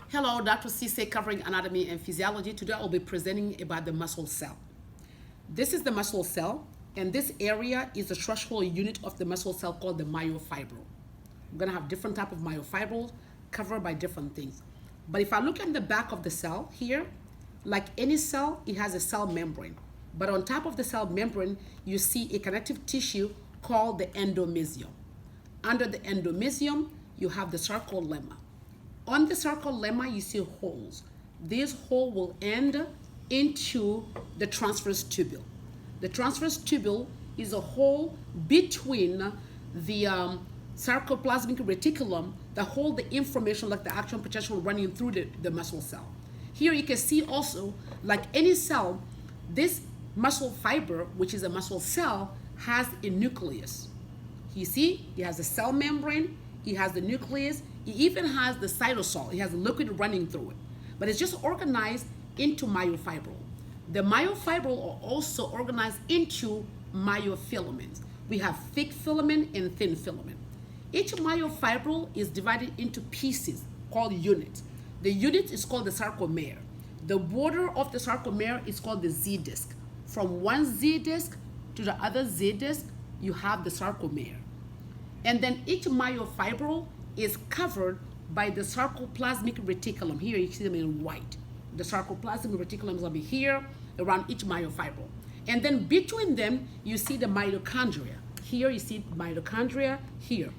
Hello, Dr. Cisse covering anatomy and physiology. Today I'll be presenting about the muscle cell. This is the muscle cell, and this area is the structural unit of the muscle cell called the myofibril. We're going to have different type of myofibrils covered by different things. But if I look at the back of the cell here, like any cell, it has a cell membrane. But on top of the cell membrane, you see a connective tissue called the endomysium. Under the endomysium, you have the sarcolemma. On the sarcolemma, you see holes. This hole will end into the transverse tubule. The transverse tubule is a hole between the sarcoplasmic reticulum that hold the information like the action potential running through the muscle cell. Here you can see also, like any cell, this muscle fiber, which is a muscle cell, has a nucleus. You see, it has a cell membrane, it has the nucleus, it even has the cytosol, it has liquid running through it. But it's just organized into myofibril. The myofibril are also organized into myofilaments. We have thick filament and thin filament. Each myofibril is divided into pieces called units. The unit is called the sarcomere. The border of the sarcomere is called the Z disc. From one Z disc to the other Z disc, you have the sarcomere. And then each myofibril is covered by the sarcoplasmic reticulum. Here you see them in white. The sarcoplasmic reticulum is going to be here around each myofibril. And then between them, you see the mitochondria. Here you see mitochondria here.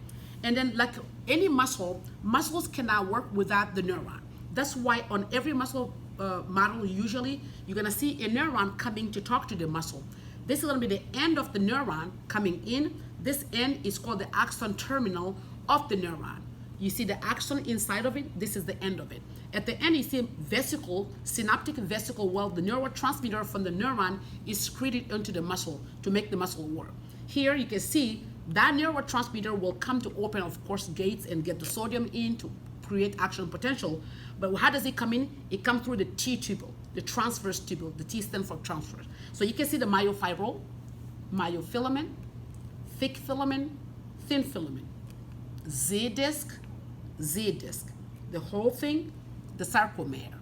And then like any muscle, muscles cannot work without the neuron. That's why on every muscle model, usually you're going to see a neuron coming to talk to the muscle. This is going to be the end of the neuron coming in. This end is called the axon terminal of the neuron. You see the axon inside of it, this is the end of it. At the end, you see vesicle, synaptic vesicle, well, the neurotransmitter from the neuron is secreted into the muscle to make the muscle work. Here you can see that neurotransmitter will come to open, of course, gates and get the sodium in to create action potential. But how does it come in? It comes through the T tubule, the transverse tubule. The T stands for transverse. So you can see the myofibril, myofilament, thick filament, thin filament, Z disc, the whole thing, the sarcomere.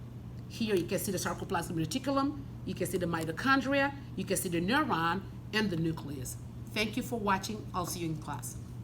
Here you can see the sarcoplasmic reticulum, you can see the mitochondria, you can see the neuron and the nucleus. Thank you for watching. I'll see you in class.